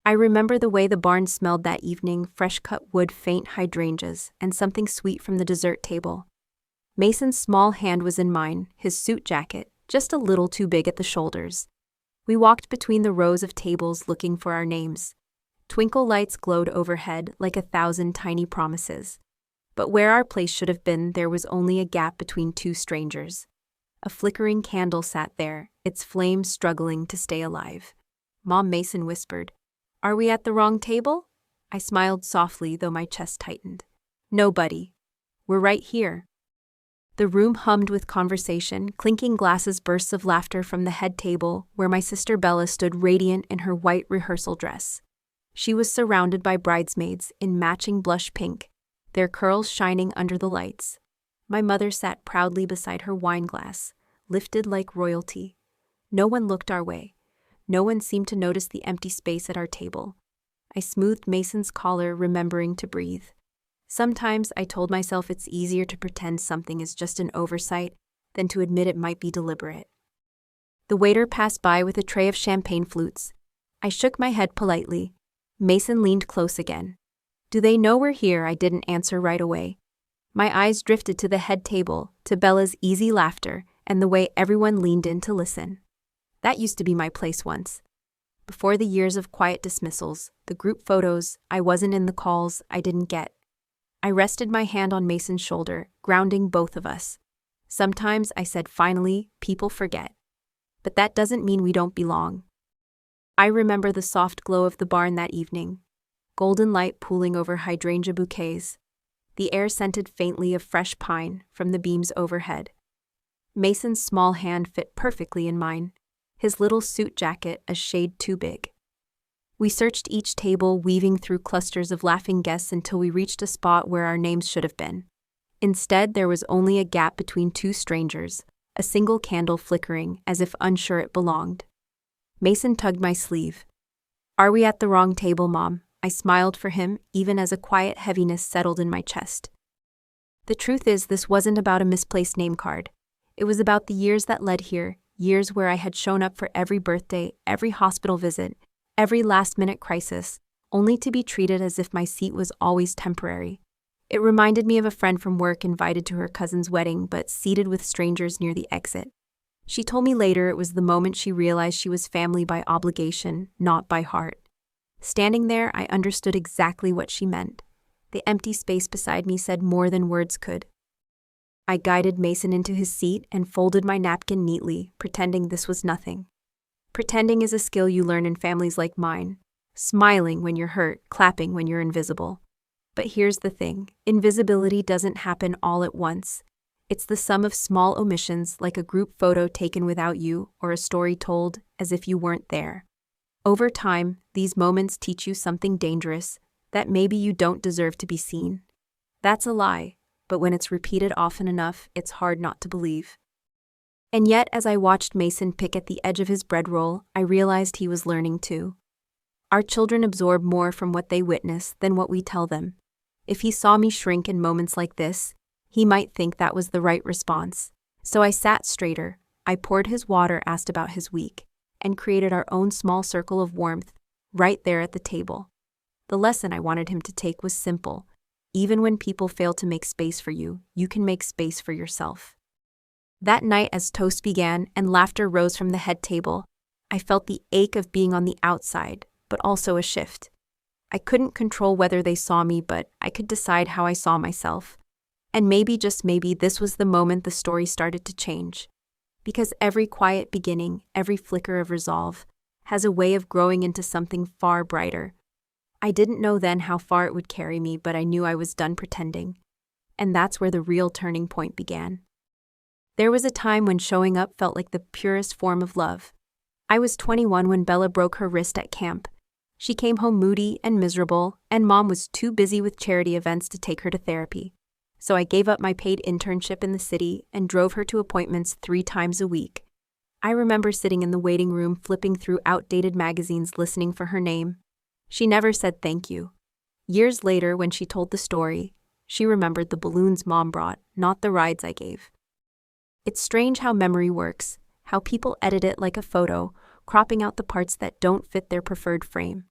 I remember the way the barn smelled that evening, fresh-cut wood, faint hydrangeas, and something sweet from the dessert table. Mason's small hand was in mine, his suit jacket, just a little too big at the shoulders. We walked between the rows of tables looking for our names. Twinkle lights glowed overhead like 1,000 tiny promises. But where our place should have been, there was only a gap between two strangers. A flickering candle sat there, its flame struggling to stay alive. Mom, Mason whispered, "Are we at the wrong table?" I smiled softly, though my chest tightened. "No, buddy. We're right here." The room hummed with conversation, clinking glasses, bursts of laughter from the head table, where my sister Bella stood radiant in her white rehearsal dress. She was surrounded by bridesmaids in matching blush pink, their curls shining under the lights. My mother sat proudly beside her wine glass, lifted like royalty. No one looked our way. No one seemed to notice the empty space at our table. I smoothed Mason's collar, remembering to breathe. Sometimes I told myself it's easier to pretend something is just an oversight than to admit it might be deliberate. The waiter passed by with a tray of champagne flutes. I shook my head politely. Mason leaned close again. "Do they know we're here?" I didn't answer right away. My eyes drifted to the head table, to Bella's easy laughter, and the way everyone leaned in to listen. That used to be my place once. Before the years of quiet dismissals, the group photos, I wasn't in the calls I didn't get. I rested my hand on Mason's shoulder, grounding both of us. Sometimes, I said finally, people forget. But that doesn't mean we don't belong. I remember the soft glow of the barn that evening. Golden light pooling over hydrangea bouquets. The air scented faintly of fresh pine from the beams overhead. Mason's small hand fit perfectly in mine, his little suit jacket a shade too big. We searched each table, weaving through clusters of laughing guests until we reached a spot where our names should have been. Instead, there was only a gap between two strangers, a single candle flickering as if unsure it belonged. Mason tugged my sleeve. "Are we at the wrong table, Mom?" I smiled for him, even as a quiet heaviness settled in my chest. The truth is, this wasn't about a misplaced name card. It was about the years that led here, years where I had shown up for every birthday, every hospital visit, every last-minute crisis, only to be treated as if my seat was always temporary. It reminded me of a friend from work invited to her cousin's wedding but seated with strangers near the exit. She told me later it was the moment she realized she was family by obligation, not by heart. Standing there, I understood exactly what she meant. The empty space beside me said more than words could. I guided Mason into his seat and folded my napkin neatly, pretending this was nothing. Pretending is a skill you learn in families like mine. Smiling when you're hurt, clapping when you're invisible. But here's the thing, invisibility doesn't happen all at once. It's the sum of small omissions, like a group photo taken without you or a story told as if you weren't there. Over time, these moments teach you something dangerous, that maybe you don't deserve to be seen. That's a lie, but when it's repeated often enough, it's hard not to believe. And yet, as I watched Mason pick at the edge of his bread roll, I realized he was learning too. Our children absorb more from what they witness than what we tell them. If he saw me shrink in moments like this, he might think that was the right response. So I sat straighter, I poured his water, asked about his week, and created our own small circle of warmth, right there at the table. The lesson I wanted him to take was simple. Even when people fail to make space for you, you can make space for yourself. That night, as toast began and laughter rose from the head table, I felt the ache of being on the outside, but also a shift. I couldn't control whether they saw me, but I could decide how I saw myself. And maybe, just maybe, this was the moment the story started to change. Because every quiet beginning, every flicker of resolve, has a way of growing into something far brighter. I didn't know then how far it would carry me, but I knew I was done pretending. And that's where the real turning point began. There was a time when showing up felt like the purest form of love. I was 21 when Bella broke her wrist at camp. She came home moody and miserable, and Mom was too busy with charity events to take her to therapy. So I gave up my paid internship in the city and drove her to appointments 3 times a week. I remember sitting in the waiting room flipping through outdated magazines listening for her name. She never said thank you. Years later, when she told the story, she remembered the balloons Mom brought, not the rides I gave. It's strange how memory works, how people edit it like a photo, cropping out the parts that don't fit their preferred frame.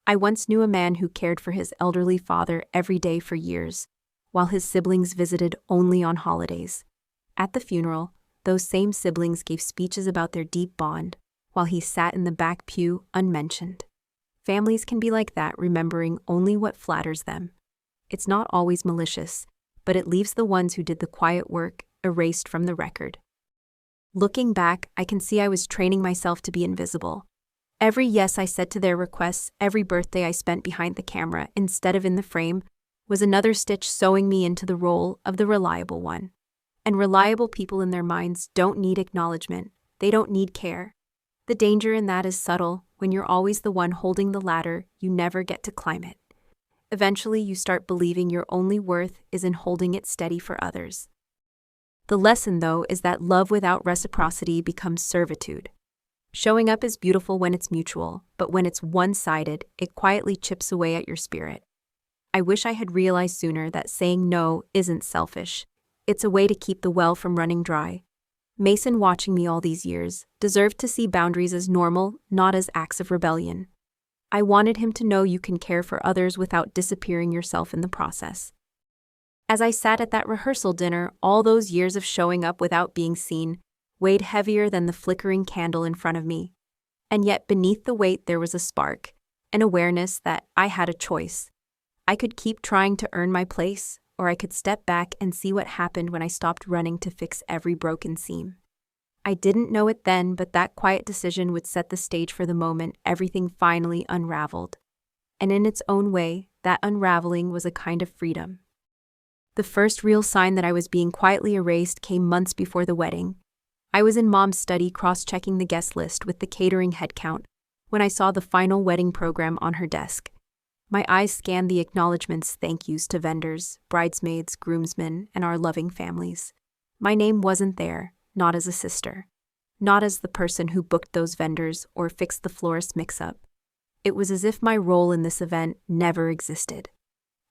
I once knew a man who cared for his elderly father every day for years, while his siblings visited only on holidays. At the funeral, those same siblings gave speeches about their deep bond, while he sat in the back pew unmentioned. Families can be like that, remembering only what flatters them. It's not always malicious, but it leaves the ones who did the quiet work erased from the record. Looking back, I can see I was training myself to be invisible. Every yes I said to their requests, every birthday I spent behind the camera instead of in the frame, was another stitch sewing me into the role of the reliable one. And reliable people in their minds don't need acknowledgement. They don't need care. The danger in that is subtle. When you're always the one holding the ladder, you never get to climb it. Eventually, you start believing your only worth is in holding it steady for others. The lesson, though, is that love without reciprocity becomes servitude. Showing up is beautiful when it's mutual, but when it's one-sided, it quietly chips away at your spirit. I wish I had realized sooner that saying no isn't selfish. It's a way to keep the well from running dry. Mason, watching me all these years, deserved to see boundaries as normal, not as acts of rebellion. I wanted him to know you can care for others without disappearing yourself in the process. As I sat at that rehearsal dinner, all those years of showing up without being seen weighed heavier than the flickering candle in front of me. And yet beneath the weight there was a spark, an awareness that I had a choice. I could keep trying to earn my place, or I could step back and see what happened when I stopped running to fix every broken seam. I didn't know it then, but that quiet decision would set the stage for the moment everything finally unraveled. And in its own way, that unraveling was a kind of freedom. The first real sign that I was being quietly erased came months before the wedding. I was in Mom's study cross-checking the guest list with the catering headcount when I saw the final wedding program on her desk. My eyes scanned the acknowledgements, thank yous to vendors, bridesmaids, groomsmen, and our loving families. My name wasn't there, not as a sister. Not as the person who booked those vendors or fixed the florist mix-up. It was as if my role in this event never existed.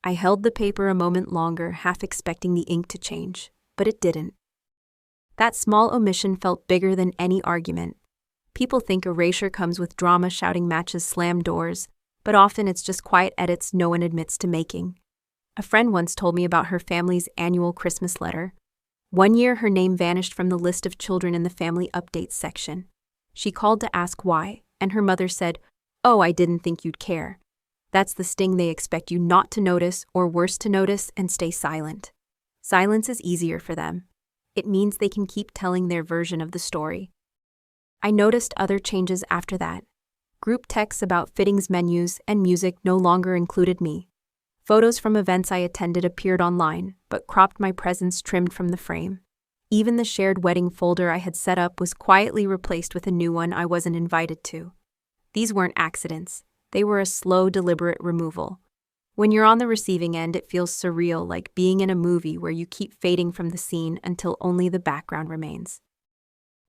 I held the paper a moment longer, half expecting the ink to change, but it didn't. That small omission felt bigger than any argument. People think erasure comes with drama, shouting matches, slammed doors, but often it's just quiet edits no one admits to making. A friend once told me about her family's annual Christmas letter. One year her name vanished from the list of children in the family updates section. She called to ask why, and her mother said, "Oh, I didn't think you'd care." That's the sting. They expect you not to notice, or worse, to notice and stay silent. Silence is easier for them. It means they can keep telling their version of the story. I noticed other changes after that. Group texts about fittings, menus, and music no longer included me. Photos from events I attended appeared online, but cropped my presence trimmed from the frame. Even the shared wedding folder I had set up was quietly replaced with a new one I wasn't invited to. These weren't accidents. They were a slow, deliberate removal. When you're on the receiving end, it feels surreal, like being in a movie where you keep fading from the scene until only the background remains.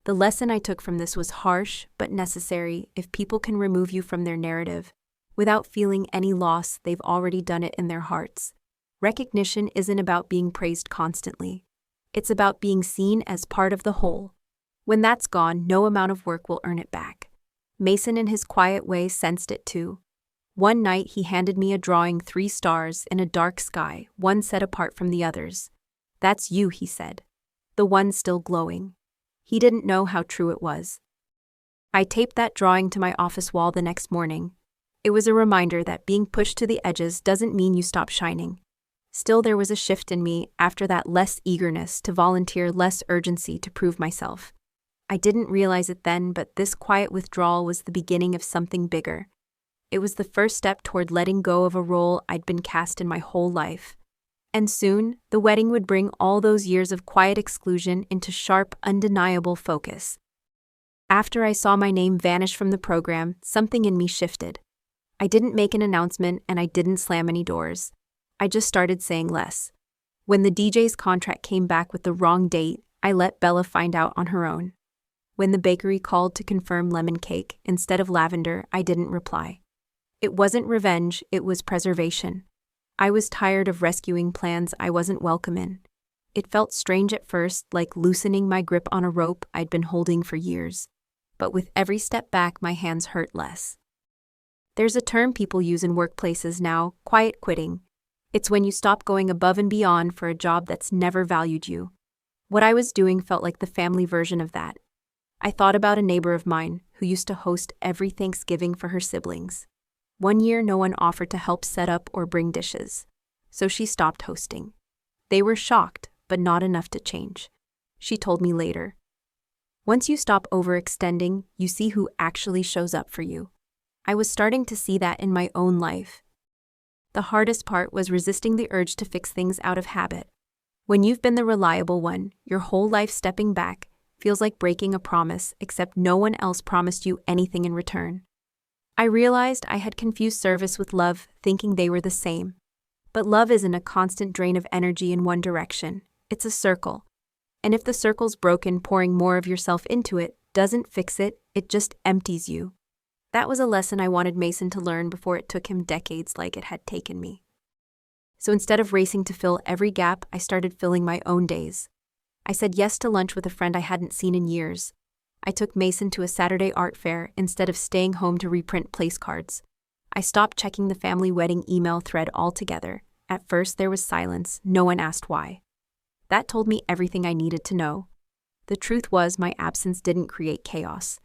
The lesson I took from this was harsh, but necessary. If people can remove you from their narrative, without feeling any loss, they've already done it in their hearts. Recognition isn't about being praised constantly. It's about being seen as part of the whole. When that's gone, no amount of work will earn it back. Mason, in his quiet way, sensed it too. One night he handed me a drawing, 3 stars in a dark sky, one set apart from the others. "That's you," he said. The one still glowing. He didn't know how true it was. I taped that drawing to my office wall the next morning. It was a reminder that being pushed to the edges doesn't mean you stop shining. Still, there was a shift in me after that, less eagerness to volunteer, less urgency to prove myself. I didn't realize it then, but this quiet withdrawal was the beginning of something bigger. It was the first step toward letting go of a role I'd been cast in my whole life. And soon, the wedding would bring all those years of quiet exclusion into sharp, undeniable focus. After I saw my name vanish from the program, something in me shifted. I didn't make an announcement and I didn't slam any doors. I just started saying less. When the DJ's contract came back with the wrong date, I let Bella find out on her own. When the bakery called to confirm lemon cake instead of lavender, I didn't reply. It wasn't revenge, it was preservation. I was tired of rescuing plans I wasn't welcome in. It felt strange at first, like loosening my grip on a rope I'd been holding for years. But with every step back, my hands hurt less. There's a term people use in workplaces now, quiet quitting. It's when you stop going above and beyond for a job that's never valued you. What I was doing felt like the family version of that. I thought about a neighbor of mine who used to host every Thanksgiving for her siblings. One year, no one offered to help set up or bring dishes, so she stopped hosting. They were shocked, but not enough to change. She told me later. Once you stop overextending, you see who actually shows up for you. I was starting to see that in my own life. The hardest part was resisting the urge to fix things out of habit. When you've been the reliable one, your whole life stepping back feels like breaking a promise, except no one else promised you anything in return. I realized I had confused service with love, thinking they were the same. But love isn't a constant drain of energy in one direction. It's a circle. And if the circle's broken, pouring more of yourself into it doesn't fix it, it just empties you. That was a lesson I wanted Mason to learn before it took him decades like it had taken me. So instead of racing to fill every gap, I started filling my own days. I said yes to lunch with a friend I hadn't seen in years. I took Mason to a Saturday art fair instead of staying home to reprint place cards. I stopped checking the family wedding email thread altogether. At first there was silence, no one asked why. That told me everything I needed to know. The truth was my absence didn't create chaos.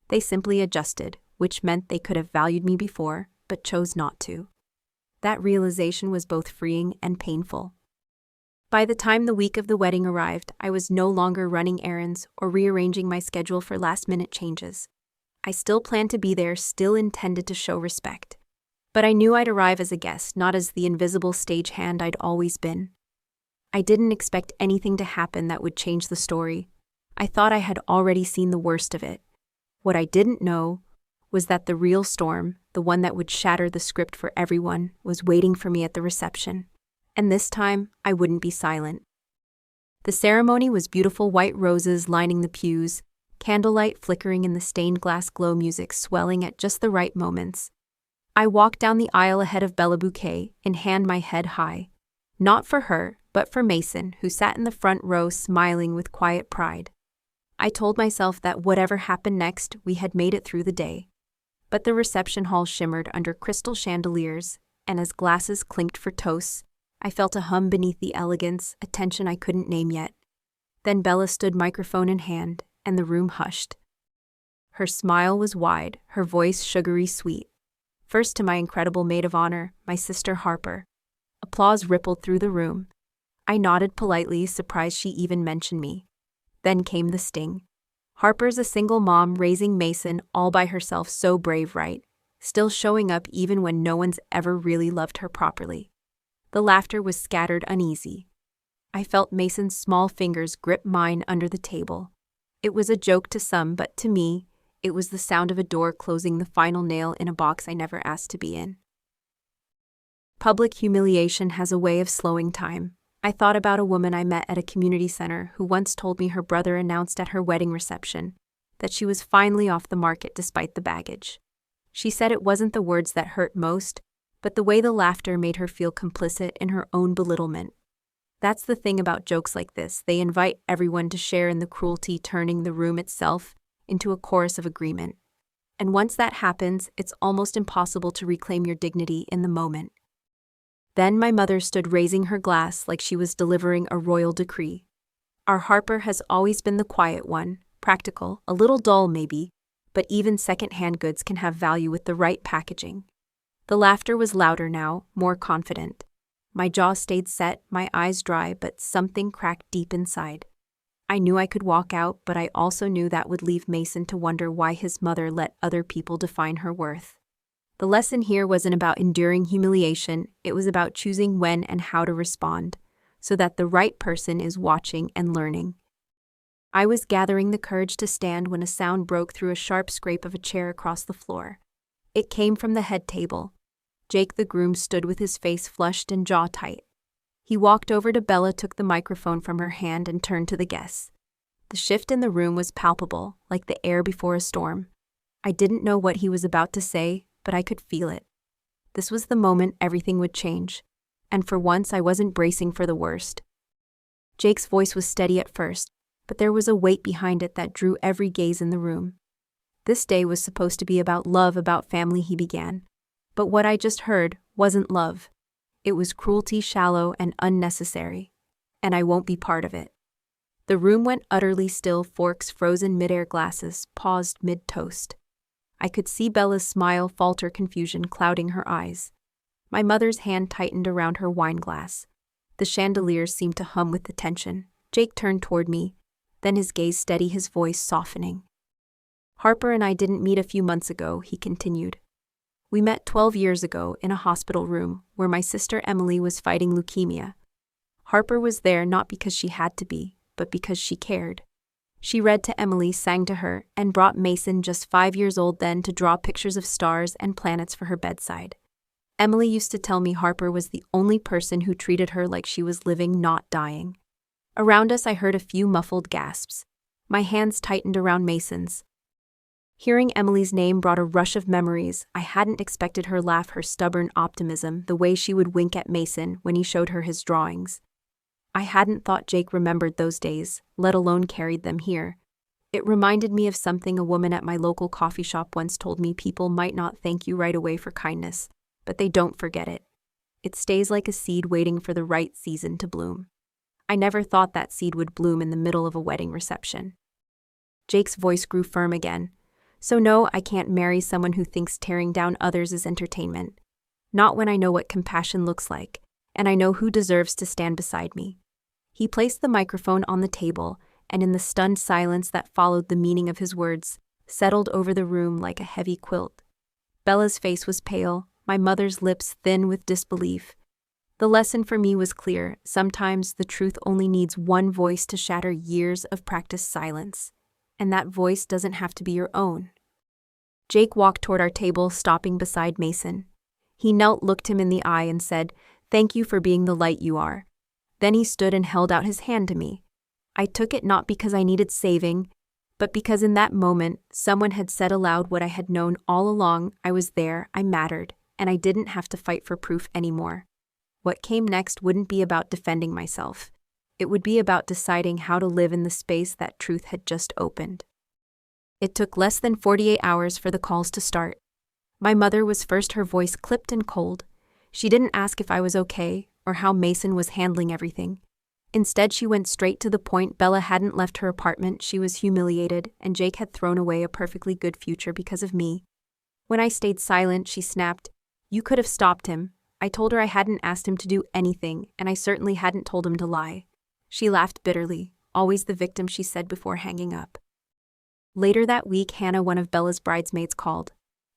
They simply adjusted, which meant they could have valued me before, but chose not to. That realization was both freeing and painful. By the time the week of the wedding arrived, I was no longer running errands or rearranging my schedule for last-minute changes. I still planned to be there, still intended to show respect. But I knew I'd arrive as a guest, not as the invisible stagehand I'd always been. I didn't expect anything to happen that would change the story. I thought I had already seen the worst of it. What I didn't know was that the real storm, the one that would shatter the script for everyone, was waiting for me at the reception. And this time, I wouldn't be silent. The ceremony was beautiful white roses lining the pews, candlelight flickering in the stained glass glow, music swelling at just the right moments. I walked down the aisle ahead of Bella, bouquet in hand, my head high. Not for her, but for Mason, who sat in the front row smiling with quiet pride. I told myself that whatever happened next, we had made it through the day. But the reception hall shimmered under crystal chandeliers, and as glasses clinked for toasts, I felt a hum beneath the elegance, a tension I couldn't name yet. Then Bella stood, microphone in hand, and the room hushed. Her smile was wide, her voice sugary sweet. First to my incredible maid of honor, my sister Harper. Applause rippled through the room. I nodded politely, surprised she even mentioned me. Then came the sting. Harper's a single mom raising Mason all by herself, so brave, right? Still showing up even when no one's ever really loved her properly. The laughter was scattered, uneasy. I felt Mason's small fingers grip mine under the table. It was a joke to some, but to me, it was the sound of a door closing, the final nail in a box I never asked to be in. Public humiliation has a way of slowing time. I thought about a woman I met at a community center who once told me her brother announced at her wedding reception that she was finally off the market despite the baggage. She said it wasn't the words that hurt most, but the way the laughter made her feel complicit in her own belittlement. That's the thing about jokes like this, they invite everyone to share in the cruelty, turning the room itself into a chorus of agreement. And once that happens, it's almost impossible to reclaim your dignity in the moment. Then my mother stood raising her glass like she was delivering a royal decree. Our Harper has always been the quiet one, practical, a little dull maybe, but even second-hand goods can have value with the right packaging. The laughter was louder now, more confident. My jaw stayed set, my eyes dry, but something cracked deep inside. I knew I could walk out, but I also knew that would leave Mason to wonder why his mother let other people define her worth. The lesson here wasn't about enduring humiliation, it was about choosing when and how to respond, so that the right person is watching and learning. I was gathering the courage to stand when a sound broke through, a sharp scrape of a chair across the floor. It came from the head table. Jake the groom stood with his face flushed and jaw tight. He walked over to Bella, took the microphone from her hand, and turned to the guests. The shift in the room was palpable, like the air before a storm. I didn't know what he was about to say, but I could feel it. This was the moment everything would change, and for once I wasn't bracing for the worst. Jake's voice was steady at first, but there was a weight behind it that drew every gaze in the room. This day was supposed to be about love, about family, he began. But what I just heard wasn't love. It was cruelty, shallow and unnecessary. And I won't be part of it. The room went utterly still, forks frozen mid-air, glasses paused mid-toast. I could see Bella's smile falter, confusion clouding her eyes. My mother's hand tightened around her wine glass. The chandeliers seemed to hum with the tension. Jake turned toward me, then his gaze steady, his voice softening. Harper and I didn't meet a few months ago, he continued. We met 12 years ago in a hospital room where my sister Emily was fighting leukemia. Harper was there not because she had to be, but because she cared. She read to Emily, sang to her, and brought Mason, just 5 years old then, to draw pictures of stars and planets for her bedside. Emily used to tell me Harper was the only person who treated her like she was living, not dying. Around us I heard a few muffled gasps. My hands tightened around Mason's. Hearing Emily's name brought a rush of memories. I hadn't expected her laugh, her stubborn optimism, the way she would wink at Mason when he showed her his drawings. I hadn't thought Jake remembered those days, let alone carried them here. It reminded me of something a woman at my local coffee shop once told me: people might not thank you right away for kindness, but they don't forget it. It stays like a seed waiting for the right season to bloom. I never thought that seed would bloom in the middle of a wedding reception. Jake's voice grew firm again. So no, I can't marry someone who thinks tearing down others is entertainment. Not when I know what compassion looks like, and I know who deserves to stand beside me. He placed the microphone on the table, and in the stunned silence that followed, the meaning of his words settled over the room like a heavy quilt. Bella's face was pale, my mother's lips thin with disbelief. The lesson for me was clear: sometimes the truth only needs one voice to shatter years of practiced silence. And that voice doesn't have to be your own. Jake walked toward our table, stopping beside Mason. He knelt, looked him in the eye, and said, "Thank you for being the light you are." Then he stood and held out his hand to me. I took it not because I needed saving, but because in that moment, someone had said aloud what I had known all along: I was there, I mattered, and I didn't have to fight for proof anymore. What came next wouldn't be about defending myself. It would be about deciding how to live in the space that truth had just opened. It took less than 48 hours for the calls to start. My mother was first, her voice clipped and cold. She didn't ask if I was okay or how Mason was handling everything. Instead, she went straight to the point. Bella hadn't left her apartment, she was humiliated, and Jake had thrown away a perfectly good future because of me. When I stayed silent, she snapped, "You could have stopped him." I told her I hadn't asked him to do anything, and I certainly hadn't told him to lie. She laughed bitterly. "Always the victim," she said before hanging up. Later that week, Hannah, one of Bella's bridesmaids, called.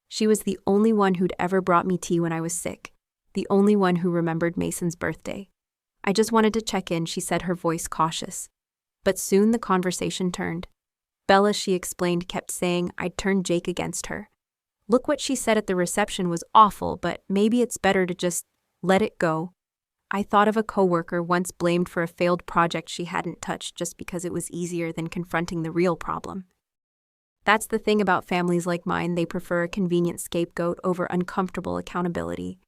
She was the only one who'd ever brought me tea when I was sick, the only one who remembered Mason's birthday. "I just wanted to check in," she said, her voice cautious. But soon the conversation turned. Bella, she explained, kept saying I'd turned Jake against her. Look, what she said at the reception was awful, but maybe it's better to just let it go. I thought of a coworker once blamed for a failed project she hadn't touched just because it was easier than confronting the real problem. That's the thing about families like mine: they prefer a convenient scapegoat over uncomfortable accountability.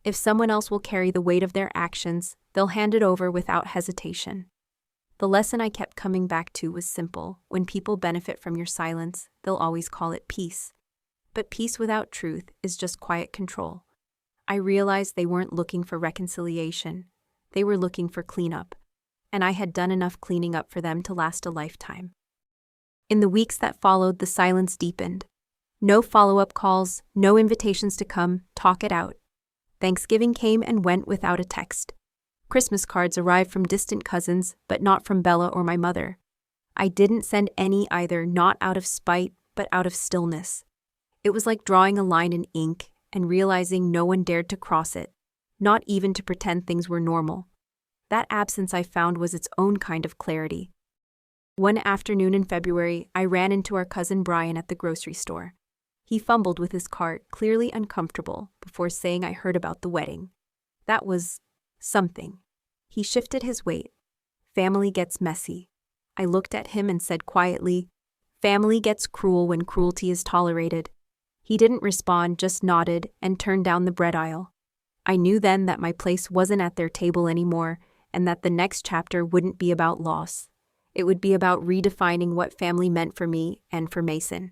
If someone else will carry the weight of their actions, they'll hand it over without hesitation. The lesson I kept coming back to was simple: when people benefit from your silence, they'll always call it peace. But peace without truth is just quiet control. I realized they weren't looking for reconciliation. They were looking for cleanup. And I had done enough cleaning up for them to last a lifetime. In the weeks that followed, the silence deepened. No follow-up calls, no invitations to come talk it out. Thanksgiving came and went without a text. Christmas cards arrived from distant cousins, but not from Bella or my mother. I didn't send any either, not out of spite, but out of stillness. It was like drawing a line in ink and realizing no one dared to cross it, not even to pretend things were normal. That absence, I found, was its own kind of clarity. One afternoon in February, I ran into our cousin Brian at the grocery store. He fumbled with his cart, clearly uncomfortable, before saying I heard about the wedding. That was something. He shifted his weight. Family gets messy. I looked at him and said quietly, "Family gets cruel when cruelty is tolerated." He didn't respond, just nodded and turned down the bread aisle. I knew then that my place wasn't at their table anymore, and that the next chapter wouldn't be about loss. It would be about redefining what family meant for me and for Mason.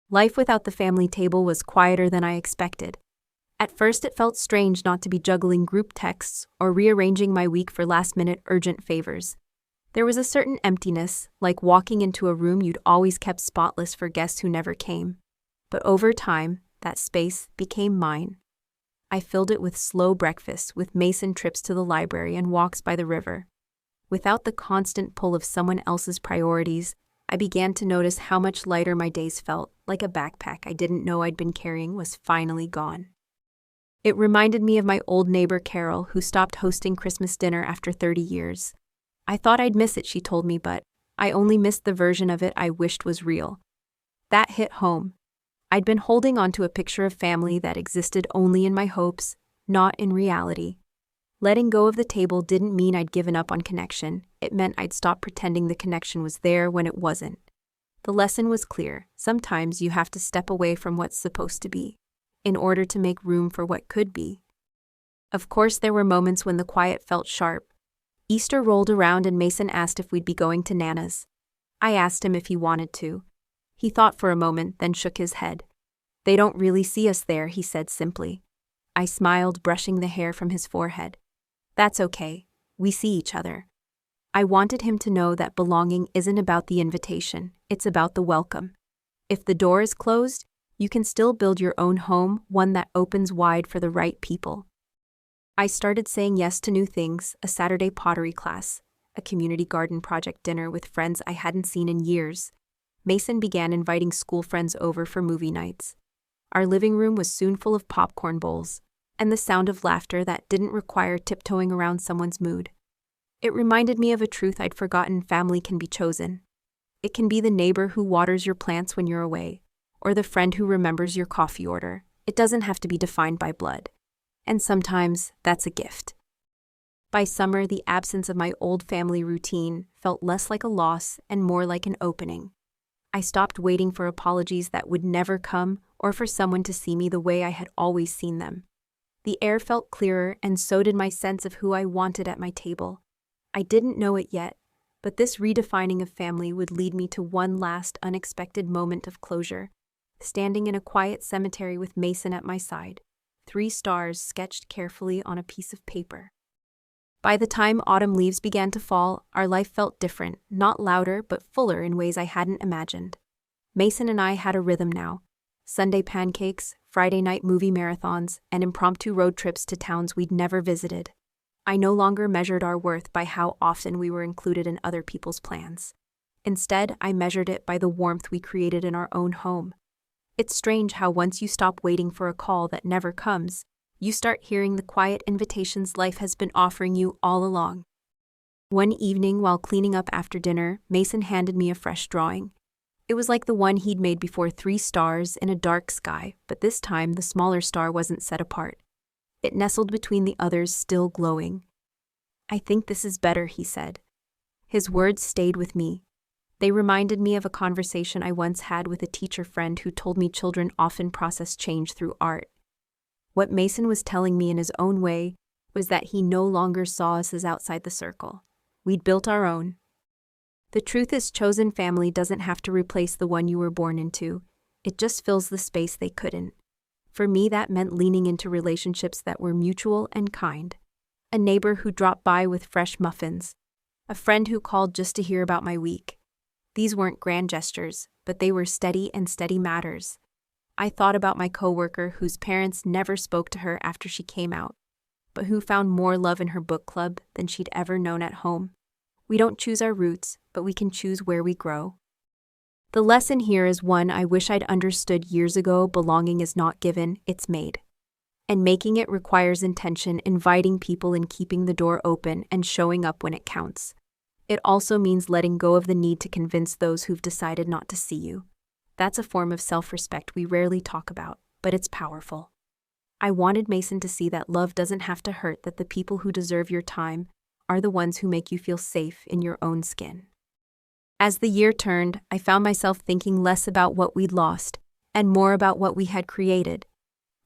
Life without the family table was quieter than I expected. At first, it felt strange not to be juggling group texts or rearranging my week for last-minute urgent favors. There was a certain emptiness, like walking into a room you'd always kept spotless for guests who never came. But over time, that space became mine. I filled it with slow breakfasts, with Mason trips to the library and walks by the river. Without the constant pull of someone else's priorities, I began to notice how much lighter my days felt, like a backpack I didn't know I'd been carrying was finally gone. It reminded me of my old neighbor Carol, who stopped hosting Christmas dinner after 30 years. I thought I'd miss it, she told me, but I only missed the version of it I wished was real. That hit home. I'd been holding onto a picture of family that existed only in my hopes, not in reality. Letting go of the table didn't mean I'd given up on connection. It meant I'd stopped pretending the connection was there when it wasn't. The lesson was clear. Sometimes you have to step away from what's supposed to be in order to make room for what could be. Of course, there were moments when the quiet felt sharp. Easter rolled around and Mason asked if we'd be going to Nana's. I asked him if he wanted to. He thought for a moment, then shook his head. "They don't really see us there," he said simply. I smiled, brushing the hair from his forehead. "That's okay. We see each other." I wanted him to know that belonging isn't about the invitation, it's about the welcome. If the door is closed, you can still build your own home, one that opens wide for the right people. I started saying yes to new things: a Saturday pottery class, a community garden project dinner with friends I hadn't seen in years. Mason began inviting school friends over for movie nights. Our living room was soon full of popcorn bowls, and the sound of laughter that didn't require tiptoeing around someone's mood. It reminded me of a truth I'd forgotten: family can be chosen. It can be the neighbor who waters your plants when you're away, or the friend who remembers your coffee order. It doesn't have to be defined by blood. And sometimes that's a gift. By summer, the absence of my old family routine felt less like a loss and more like an opening. I stopped waiting for apologies that would never come or for someone to see me the way I had always seen them. The air felt clearer, and so did my sense of who I wanted at my table. I didn't know it yet, but this redefining of family would lead me to one last unexpected moment of closure, standing in a quiet cemetery with Mason at my side, 3 stars sketched carefully on a piece of paper. By the time autumn leaves began to fall, our life felt different, not louder but fuller in ways I hadn't imagined. Mason and I had a rhythm now: Sunday pancakes, Friday night movie marathons, and impromptu road trips to towns we'd never visited. I no longer measured our worth by how often we were included in other people's plans. Instead, I measured it by the warmth we created in our own home. It's strange how once you stop waiting for a call that never comes, you start hearing the quiet invitations life has been offering you all along. One evening, while cleaning up after dinner, Mason handed me a fresh drawing. It was like the one he'd made before: 3 stars in a dark sky, but this time the smaller star wasn't set apart. It nestled between the others, still glowing. "I think this is better," he said. His words stayed with me. They reminded me of a conversation I once had with a teacher friend who told me children often process change through art. What Mason was telling me in his own way was that he no longer saw us as outside the circle. We'd built our own. The truth is, chosen family doesn't have to replace the one you were born into. It just fills the space they couldn't. For me, that meant leaning into relationships that were mutual and kind. A neighbor who dropped by with fresh muffins. A friend who called just to hear about my week. These weren't grand gestures, but they were steady, and steady matters. I thought about my coworker whose parents never spoke to her after she came out, but who found more love in her book club than she'd ever known at home. We don't choose our roots, but we can choose where we grow. The lesson here is one I wish I'd understood years ago: belonging is not given, it's made. And making it requires intention, inviting people and keeping the door open and showing up when it counts. It also means letting go of the need to convince those who've decided not to see you. That's a form of self-respect we rarely talk about, but it's powerful. I wanted Mason to see that love doesn't have to hurt, that the people who deserve your time are the ones who make you feel safe in your own skin. As the year turned, I found myself thinking less about what we'd lost and more about what we had created.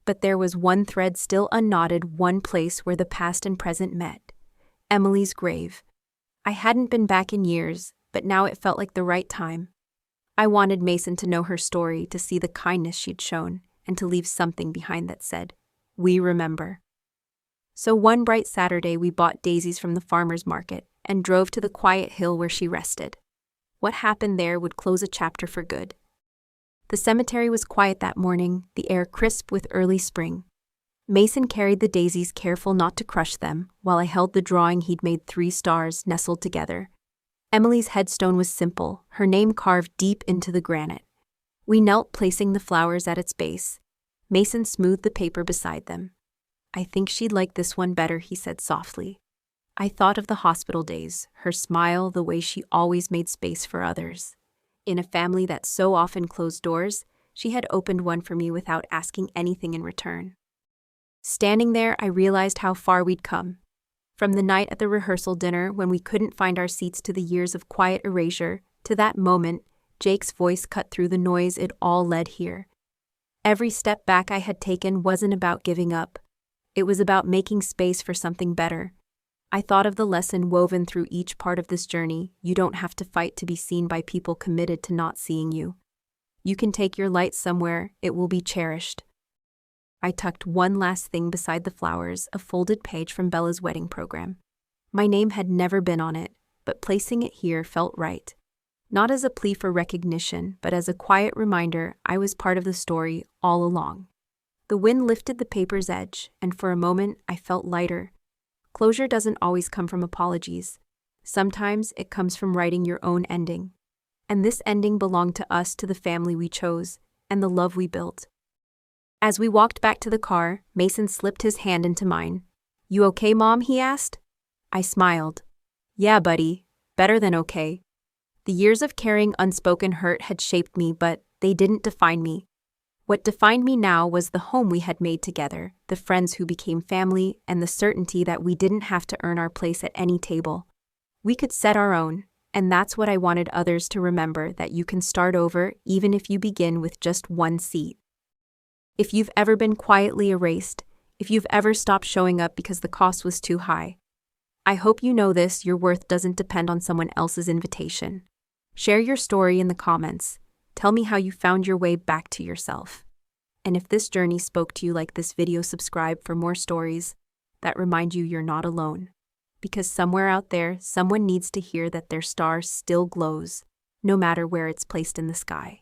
But there was one thread still unknotted, one place where the past and present met: Emily's grave. I hadn't been back in years, but now it felt like the right time. I wanted Mason to know her story, to see the kindness she'd shown, and to leave something behind that said, We remember. So one bright Saturday, we bought daisies from the farmer's market and drove to the quiet hill where she rested. What happened there would close a chapter for good. The cemetery was quiet that morning, the air crisp with early spring. Mason carried the daisies, careful not to crush them, while I held the drawing he'd made 3 stars nestled together. Emily's headstone was simple, her name carved deep into the granite. We knelt, placing the flowers at its base. Mason smoothed the paper beside them. "I think she'd like this one better," he said softly. I thought of the hospital days, her smile, the way she always made space for others. In a family that so often closed doors, she had opened one for me without asking anything in return. Standing there, I realized how far we'd come. From the night at the rehearsal dinner when we couldn't find our seats to the years of quiet erasure, to that moment, Jake's voice cut through the noise. It all led here. Every step back I had taken wasn't about giving up. It was about making space for something better. I thought of the lesson woven through each part of this journey: you don't have to fight to be seen by people committed to not seeing you. You can take your light somewhere, it will be cherished. I tucked one last thing beside the flowers, a folded page from Bella's wedding program. My name had never been on it, but placing it here felt right. Not as a plea for recognition, but as a quiet reminder I was part of the story all along. The wind lifted the paper's edge, and for a moment I felt lighter. Closure doesn't always come from apologies. Sometimes it comes from writing your own ending. And this ending belonged to us, to the family we chose, and the love we built. As we walked back to the car, Mason slipped his hand into mine. "You okay, Mom?" he asked. I smiled. "Yeah, buddy. Better than okay." The years of carrying unspoken hurt had shaped me, but they didn't define me. What defined me now was the home we had made together, the friends who became family, and the certainty that we didn't have to earn our place at any table. We could set our own, and that's what I wanted others to remember, that you can start over even if you begin with just one seat. If you've ever been quietly erased, if you've ever stopped showing up because the cost was too high, I hope you know this: your worth doesn't depend on someone else's invitation. Share your story in the comments. Tell me how you found your way back to yourself. And if this journey spoke to you like this video, subscribe for more stories that remind you you're not alone. Because somewhere out there, someone needs to hear that their star still glows, no matter where it's placed in the sky.